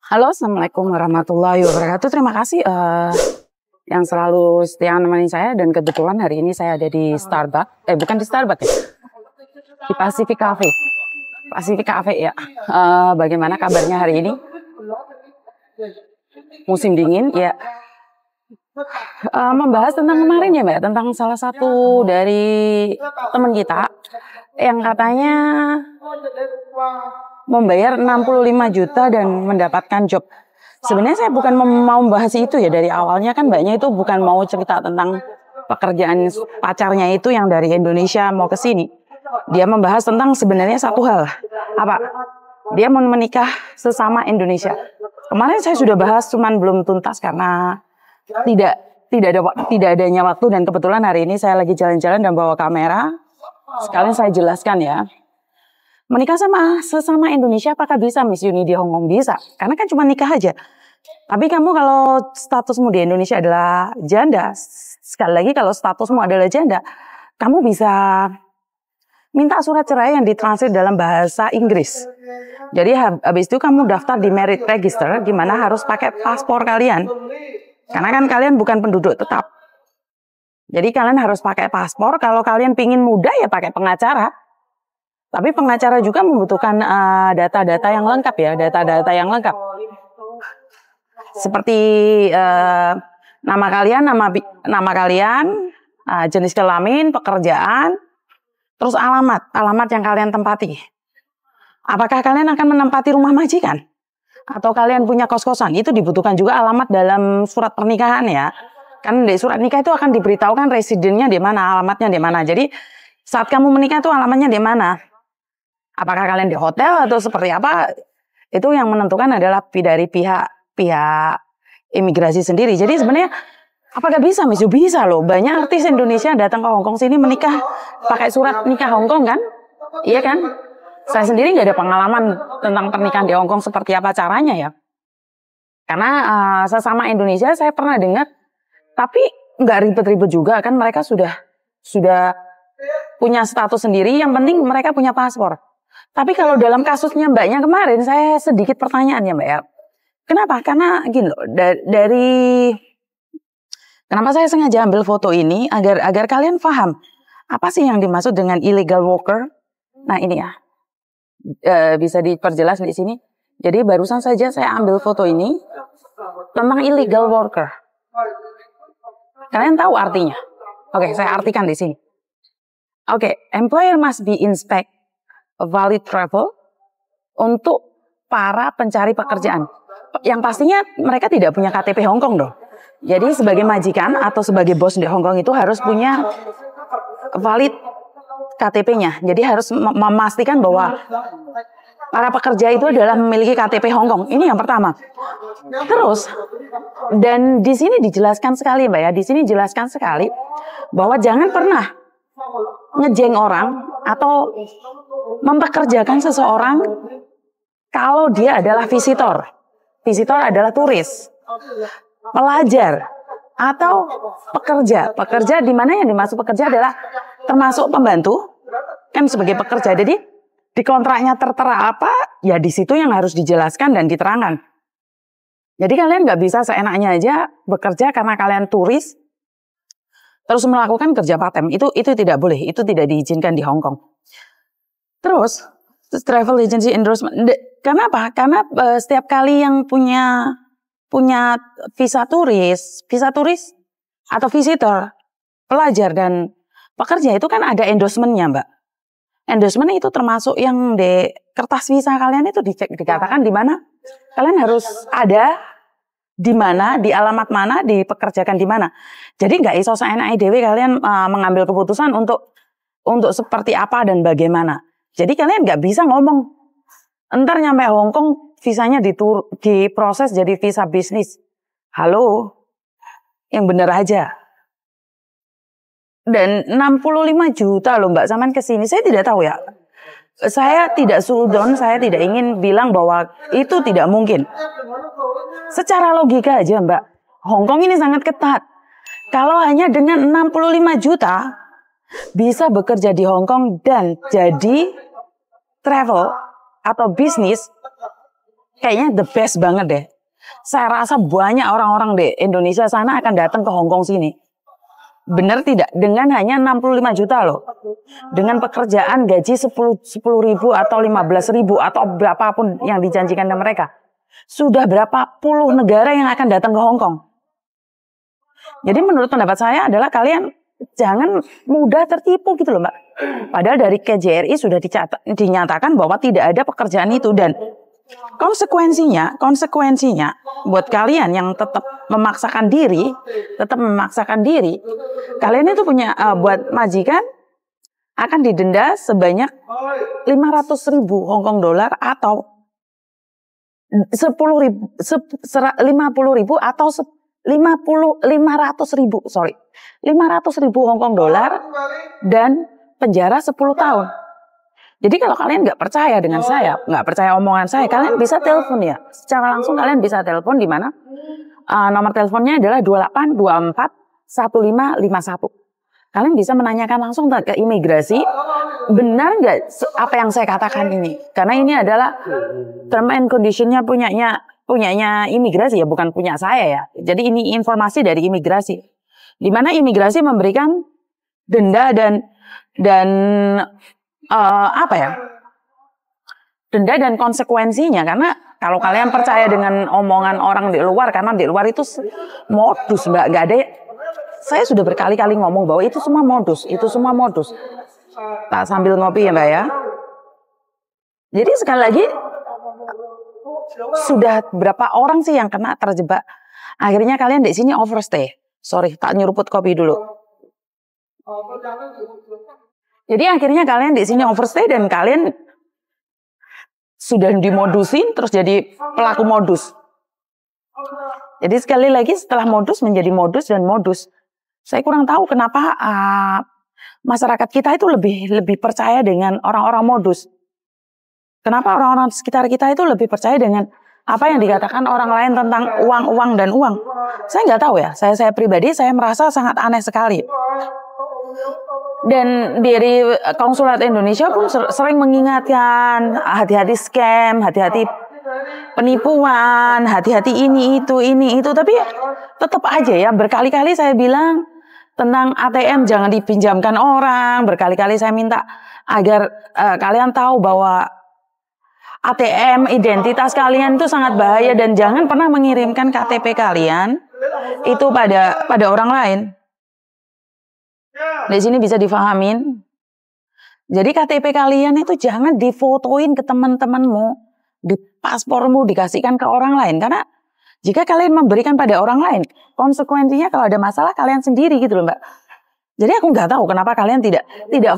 Halo, Assalamualaikum warahmatullahi wabarakatuh. Terima kasih yang selalu setia nemenin saya, dan kebetulan hari ini saya ada di Starbucks. Bukan di Starbucks ya, di Pacific Cafe. Pacific Cafe ya. Bagaimana kabarnya hari ini? Musim dingin ya. Membahas tentang kemarin ya Mbak, tentang salah satu dari teman kita yang katanya membayar 65 juta dan mendapatkan job. Sebenarnya saya bukan mau membahas itu ya, dari awalnya kan mbaknya itu bukan mau cerita tentang pekerjaan pacarnya itu yang dari Indonesia mau ke sini. Dia membahas tentang sebenarnya satu hal. Apa? Dia mau menikah sesama Indonesia. Kemarin saya sudah bahas, cuman belum tuntas karena tidak adanya waktu, dan kebetulan hari ini saya lagi jalan-jalan dan bawa kamera. Sekalian saya jelaskan ya. Menikah sesama Indonesia apakah bisa Miss Yuni di Hong Kong? Bisa, karena kan cuma nikah aja. Tapi kamu kalau statusmu di Indonesia adalah janda, sekali lagi kalau statusmu adalah janda, kamu bisa minta surat cerai yang ditranslate dalam bahasa Inggris. Jadi habis itu kamu daftar di merit register, di mana harus pakai paspor kalian. Karena kan kalian bukan penduduk tetap. Jadi kalian harus pakai paspor. Kalau kalian pingin muda ya pakai pengacara. Tapi pengacara juga membutuhkan data-data yang lengkap ya, data-data yang lengkap. Seperti nama kalian, nama kalian, jenis kelamin, pekerjaan, terus alamat yang kalian tempati. Apakah kalian akan menempati rumah majikan? Atau kalian punya kos-kosan? Itu dibutuhkan juga alamat dalam surat pernikahan ya. Kan di surat nikah itu akan diberitahukan residennya di mana, alamatnya di mana. Jadi saat kamu menikah itu alamatnya di mana? Apakah kalian di hotel atau seperti apa? Itu yang menentukan adalah dari pihak imigrasi sendiri. Jadi sebenarnya apakah bisa, Miss? Bisa loh. Banyak artis Indonesia datang ke Hong Kong sini menikah pakai surat nikah Hong Kong kan? Iya kan? Saya sendiri nggak ada pengalaman tentang pernikahan di Hong Kong seperti apa caranya ya. Karena sesama Indonesia saya pernah dengar, tapi nggak ribet-ribet juga kan, mereka sudah punya status sendiri. Yang penting mereka punya paspor. Tapi kalau dalam kasusnya mbaknya kemarin, saya sedikit pertanyaan ya mbak ya. Kenapa? Karena gini loh, kenapa saya sengaja ambil foto ini agar kalian paham apa sih yang dimaksud dengan illegal worker. Nah ini ya, bisa diperjelas di sini. Jadi barusan saja saya ambil foto ini tentang illegal worker. Kalian tahu artinya? Oke, saya artikan di sini. Oke, employer must be inspect valid travel untuk para pencari pekerjaan. Yang pastinya mereka tidak punya KTP Hong Kong dong. Jadi sebagai majikan atau sebagai bos di Hong Kong itu harus punya valid KTP-nya. Jadi harus memastikan bahwa para pekerja itu adalah memiliki KTP Hong Kong. Ini yang pertama. Terus, dan di sini dijelaskan sekali Mbak ya, di sini jelaskan sekali bahwa jangan pernah ngejeng orang atau mempekerjakan seseorang kalau dia adalah visitor. Visitor adalah turis, pelajar, atau pekerja. Pekerja di mana yang dimaksud pekerja adalah termasuk pembantu, kan sebagai pekerja. Jadi di kontraknya tertera apa, ya di situ yang harus dijelaskan dan diterangkan. Jadi kalian nggak bisa seenaknya aja bekerja karena kalian turis, terus melakukan kerja part-time. Itu tidak boleh, itu tidak diizinkan di Hong Kong. Terus travel agency endorsement. Kenapa? Karena setiap kali yang punya visa turis atau visitor, pelajar dan pekerja itu kan ada endorsement-nya, Mbak. Endorsement itu termasuk yang di kertas visa kalian itu dikatakan di mana kalian harus ada, di mana, di alamat mana, dipekerjakan di mana. Jadi nggak iso seenake dhewe kalian mengambil keputusan untuk seperti apa dan bagaimana. Jadi kalian nggak bisa ngomong, entar nyampe Hong Kong visanya diproses jadi visa bisnis. Halo, yang bener aja. Dan 65 juta loh Mbak, sampean kesini. Saya tidak tahu ya. Saya tidak sudon, saya tidak ingin bilang bahwa itu tidak mungkin. Secara logika aja Mbak, Hong Kong ini sangat ketat. Kalau hanya dengan 65 juta, bisa bekerja di Hong Kong dan jadi travel atau bisnis, kayaknya the best banget deh. Saya rasa banyak orang-orang di Indonesia sana akan datang ke Hong Kong sini. Benar tidak? Dengan hanya 65 juta loh. Dengan pekerjaan gaji 10 ribu atau 15 ribu atau berapapun yang dijanjikan ke mereka. Sudah berapa puluh negara yang akan datang ke Hong Kong. Jadi menurut pendapat saya adalah kalian jangan mudah tertipu gitu loh Mbak. Padahal dari KJRI sudah dinyatakan bahwa tidak ada pekerjaan itu dan konsekuensinya buat kalian yang tetap memaksakan diri, kalian itu punya buat majikan akan didenda sebanyak 500.000 Hong Kong dolar atau 50.000 atau 500.000 Hong Kong dolar dan penjara 10 tahun. Jadi kalau kalian nggak percaya dengan saya, nggak percaya omongan saya, kalian bisa telepon ya. Secara langsung kalian bisa telepon di mana? Nomor teleponnya adalah 28241551. Kalian bisa menanyakan langsung ke imigrasi, benar nggak apa yang saya katakan ini? Karena ini adalah term and condition-nya punyanya imigrasi ya, bukan punya saya ya. Jadi ini informasi dari imigrasi. Di mana imigrasi memberikan denda dan denda dan konsekuensinya, karena kalau kalian percaya dengan omongan orang di luar, karena di luar itu modus Mbak, nggak ada. Saya sudah berkali-kali ngomong bahwa itu semua modus, Tak sambil ngopi ya Mbak ya. Jadi sekali lagi sudah berapa orang sih yang kena terjebak? Akhirnya kalian di sini overstay. Sorry, tak nyeruput kopi dulu. Jadi akhirnya kalian di sini overstay dan kalian sudah dimodusin terus jadi pelaku modus. Jadi sekali lagi setelah modus menjadi modus dan modus. Saya kurang tahu kenapa masyarakat kita itu lebih percaya dengan orang-orang modus. Kenapa orang-orang sekitar kita itu lebih percaya dengan apa yang dikatakan orang lain tentang uang dan uang. Saya nggak tahu ya. Saya pribadi saya merasa sangat aneh sekali. Dan dari konsulat Indonesia pun sering mengingatkan hati-hati scam, hati-hati penipuan, hati-hati ini itu. Tapi tetap aja ya, berkali-kali saya bilang tentang ATM jangan dipinjamkan orang. Berkali-kali saya minta agar kalian tahu bahwa ATM identitas kalian itu sangat bahaya dan jangan pernah mengirimkan KTP kalian itu pada orang lain. Di sini bisa difahamin. Jadi KTP kalian itu jangan difotoin ke teman-temanmu, di paspormu dikasihkan ke orang lain, karena jika kalian memberikan pada orang lain, konsekuensinya kalau ada masalah kalian sendiri gitu loh Mbak. Jadi aku nggak tahu kenapa kalian tidak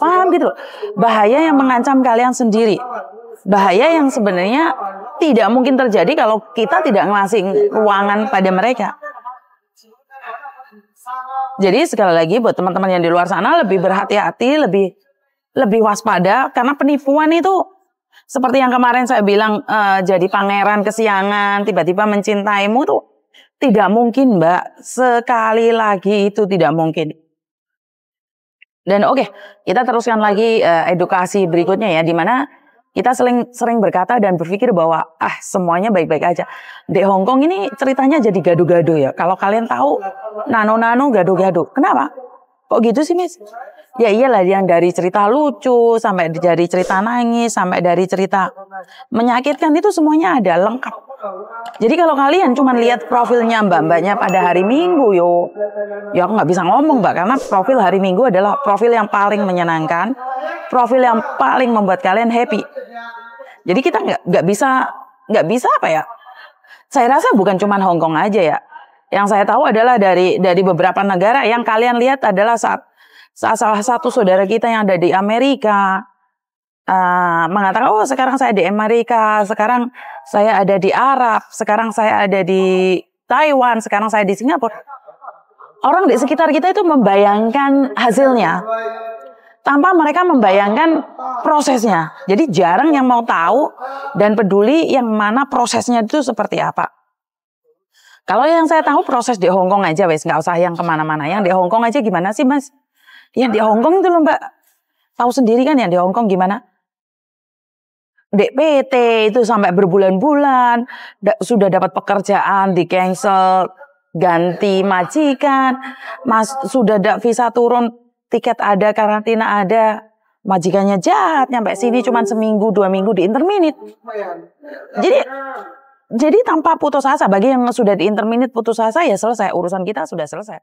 paham gitu loh. Bahaya yang mengancam kalian sendiri. Bahaya yang sebenarnya tidak mungkin terjadi kalau kita tidak ngasih ruangan pada mereka. Jadi sekali lagi buat teman-teman yang di luar sana lebih berhati-hati, lebih waspada karena penipuan itu seperti yang kemarin saya bilang jadi pangeran kesiangan tiba-tiba mencintaimu tuh tidak mungkin Mbak. Sekali lagi itu tidak mungkin. Dan oke, kita teruskan lagi edukasi berikutnya ya, di mana kita sering berkata dan berpikir bahwa semuanya baik-baik aja. Di Hong Kong ini ceritanya jadi gaduh-gaduh ya. Kalau kalian tahu nano gaduh-gaduh. Kenapa? Kok gitu sih Miss? Ya iyalah, yang dari cerita lucu sampai dari cerita nangis sampai dari cerita menyakitkan itu semuanya ada lengkap. Jadi kalau kalian cuma lihat profilnya mbak-mbaknya pada hari Minggu ya aku nggak bisa ngomong Mbak, karena profil hari Minggu adalah profil yang paling menyenangkan, profil yang paling membuat kalian happy. Jadi kita nggak bisa apa ya? Saya rasa bukan cuma Hong Kong aja ya. Yang saya tahu adalah dari beberapa negara yang kalian lihat adalah saat salah satu saudara kita yang ada di Amerika mengatakan, oh sekarang saya di Amerika, sekarang saya ada di Arab, sekarang saya ada di Taiwan, sekarang saya di Singapura. Orang di sekitar kita itu membayangkan hasilnya tanpa mereka membayangkan prosesnya. Jadi jarang yang mau tahu dan peduli yang mana prosesnya itu seperti apa. Kalau yang saya tahu proses di Hong Kong aja wes, nggak usah yang kemana-mana. Yang di Hong Kong aja gimana sih Mas? Yang di Hong Kong itu loh Mbak, tahu sendiri kan yang di Hong Kong gimana? PT itu sampai berbulan-bulan, sudah dapat pekerjaan di cancel, ganti majikan, sudah ada visa turun, tiket ada, karantina ada, majikannya jahat, nyampe sini cuma seminggu 2 minggu di interminit. Jadi tanpa putus asa, bagi yang sudah di interminit putus asa ya selesai, urusan kita sudah selesai.